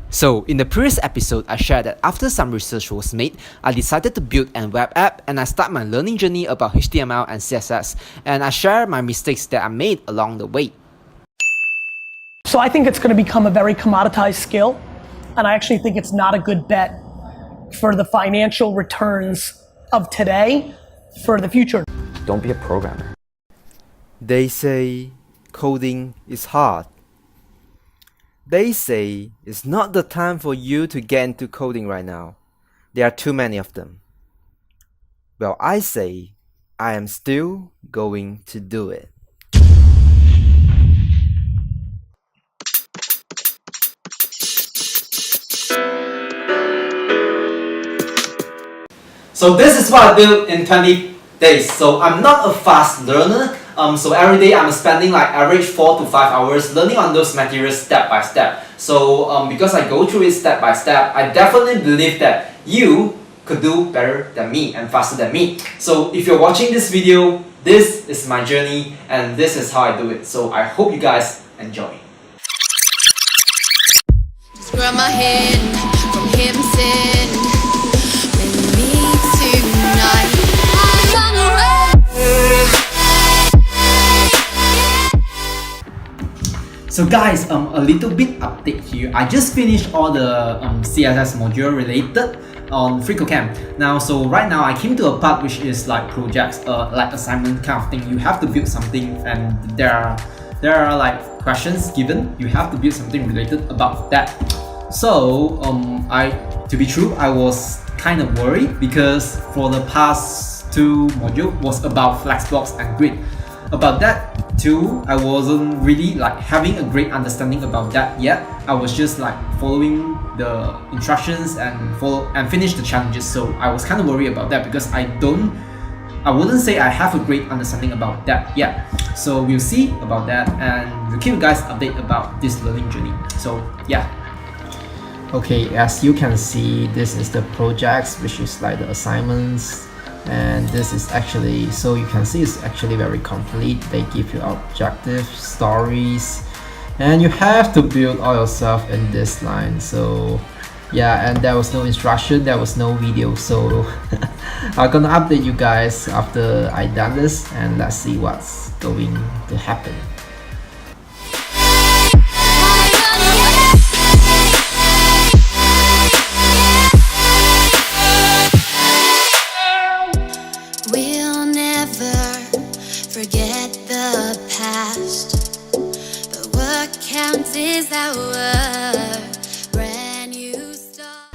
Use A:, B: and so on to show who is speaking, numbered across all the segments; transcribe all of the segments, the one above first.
A: So, in the previous episode, I shared that after some research was made, I decided to build a web app and I start my learning journey about HTML and CSS, and I share my mistakes that I made along the way.
B: So I think it's going to become a very commoditized skill, and I actually think it's not a good bet for the financial returns of today for the future.
C: Don't be a programmer.
D: They say coding is hard. They say it's not the time for you to get into coding right now. There are too many of them. Well, I say I am still going to do it.
A: So this is what I built in 20 days. So I'm not a fast learner. So every day I'm spending like average 4 to 5 hours learning on those materials step by step. So because I go through it step by step, I definitely believe that you could do better than me and faster than me. So if you're watching this video, this is my journey and this is how I do it. So I hope you guys enjoy.
E: Just grab my hand from him sin. With me tonight. I run away.
A: So guys, a little bit update here. I just finished all the CSS module related on FreeCodeCamp. Now, so right now I came to a part which is like projects, like assignment kind of thing. You have to build something, and there are like questions given. You have to build something related about that. So to be true, I was kind of worried because for the past two modules was about Flexbox and Grid. About that too, I wasn't really like having a great understanding about that yet. I was just like following the instructions and finish the challenges. So I was kind of worried about that because I wouldn't say I have a great understanding about that yet. So we'll see about that and we'll keep you guys updated about this learning journey. So yeah.
F: Okay, as you can see, this is the projects, which is like the assignments. And this is actually, so you can see it's actually very complete. They give you objectives, stories, and you have to build all yourself in this line. So yeah, and there was no instruction, there was no video, so I'm gonna update you guys after I done this, and let's see what's going to happen.
E: Forget the past, but what counts is our brand new start.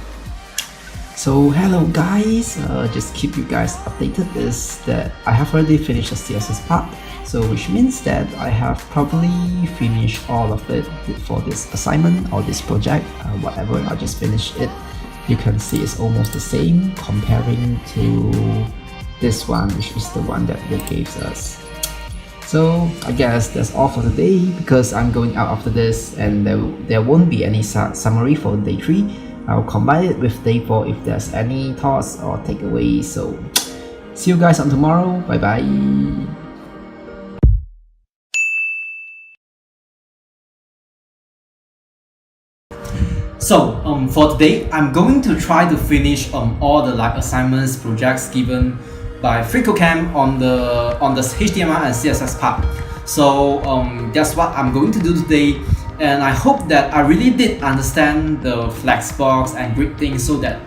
F: So hello guys, just keep you guys updated is that I have already finished the CSS part, so which means that I have probably finished all of it for this assignment or this project, whatever. I just finished it. You can see it's almost the same comparing to this one, which is the one that they gave us. So I guess that's all for today because I'm going out after this and there won't be any summary for day 3. I'll combine it with day 4 if there's any thoughts or takeaways. So see you guys on tomorrow. Bye bye.
A: So for today, I'm going to try to finish all the like assignments, projects given by FreeCodeCamp on the HTML and CSS part. So that's what I'm going to do today, and I hope that I really did understand the Flexbox and Grid thing, so that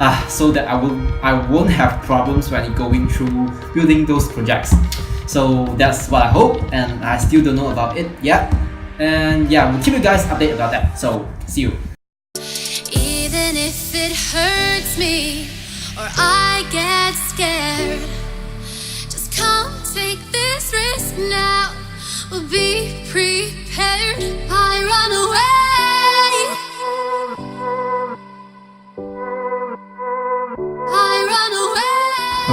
A: I won't have problems when going through building those projects. So that's what I hope, and I still don't know about it yet. And yeah, we'll keep you guys updated about that. So see you.
E: Even if it hurts me or I get scared, just come take this risk now. We'll be prepared. I run away.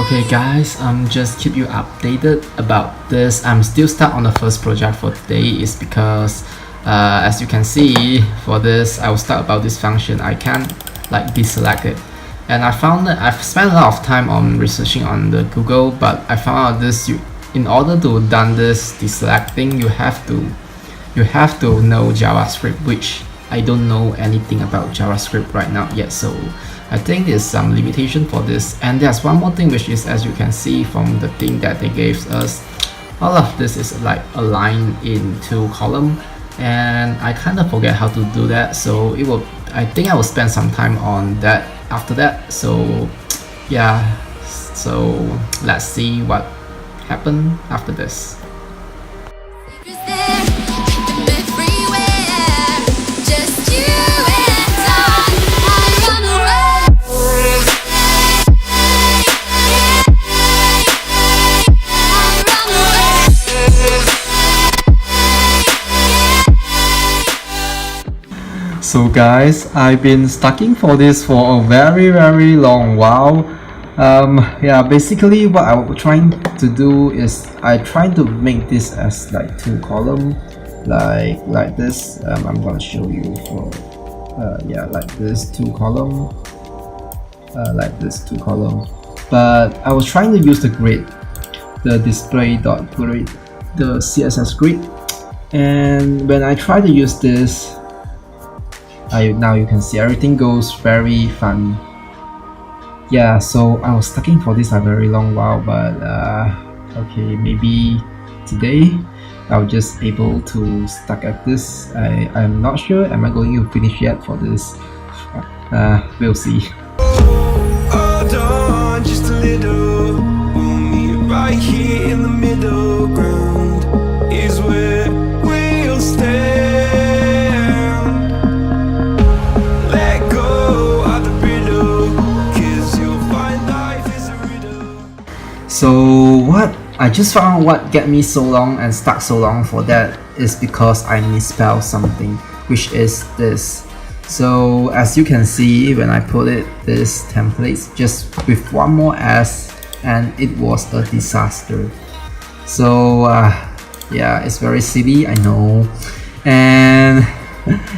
F: Okay guys, just keep you updated about this. I'm still stuck on the first project for today is because as you can see for this, I was stuck about this function. I can't like deselect it. And I found that I've spent a lot of time on researching on the Google, but I found out this in order to done this deselecting, you have to know JavaScript, which I don't know anything about JavaScript right now yet, so I think there's some limitation for this. And there's one more thing, which is, as you can see from the thing that they gave us, all of this is like aligned in 2 columns, and I kind of forget how to do that, so I think I will spend some time on that after that. So yeah, so let's see what happened after this. So guys, I've been studying for this for a very long while. Yeah, basically what I was trying to do is I tried to make this as like 2 columns, like this. I'm gonna show you for yeah, like this 2 column, like this 2 column. But I was trying to use the grid, the display.grid, the CSS grid, and when I try to use this, now you can see everything goes very fun. Yeah, so I was studying for this a very long while, but okay, maybe today I'll just able to stuck at this. I'm not sure am I going to finish yet for this. We'll see.
C: Hold on just a little, we'll meet right here in the middle ground is where we'll stand. Let go of the riddle, 'cause you'll find life is a riddle.
F: So I just found what get me so long and stuck so long for that is because I misspelled something, which is this. So as you can see, when I put it this template just with one more S, and it was a disaster. So yeah, it's very silly, I know, and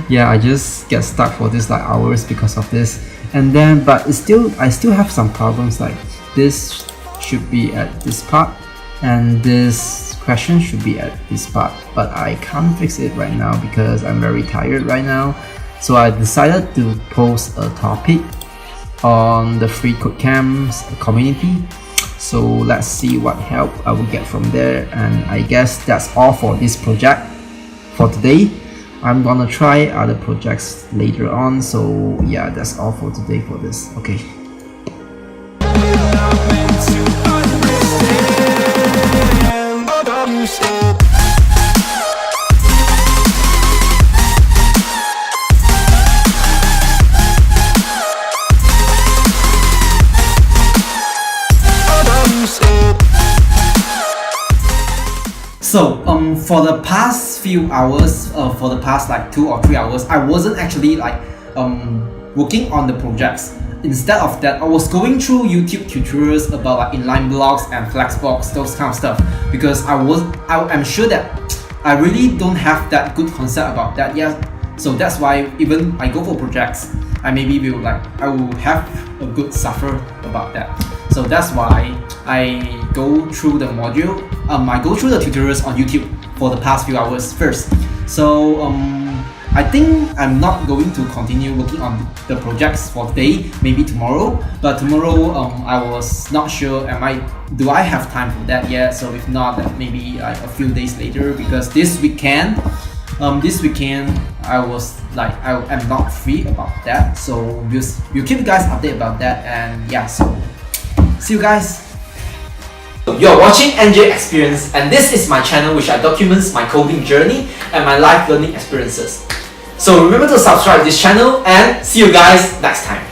F: yeah, I just get stuck for this like hours because of this. And then but I still have some problems, like this should be at this part and this question should be at this part, but I can't fix it right now because I'm very tired right now. So I decided to post a topic on the Free Code Camps community. So let's see what help I will get from there. And I guess that's all for this project for today. I'm gonna try other projects later on. So yeah, that's all for today for this. Okay.
A: So for the past few hours, for the past like 2 or 3 hours, I wasn't actually like working on the projects. Instead of that, I was going through YouTube tutorials about like inline blocks and flexbox, those kind of stuff, because I'm sure that I really don't have that good concept about that yet. So that's why even I go for projects, I will have a good suffer about that. So that's why I go through the module. I go through the tutorials on YouTube for the past few hours first. So I think I'm not going to continue working on the projects for today, maybe tomorrow. But tomorrow, I was not sure, do I have time for that yet? So if not, then maybe like a few days later, because this weekend I am not free about that. So we'll keep you guys updated about that. And yeah, so see you guys. You're watching NJ Experience, and this is my channel which I documents my coding journey and my life learning experiences. So remember to subscribe to this channel, and see you guys next time.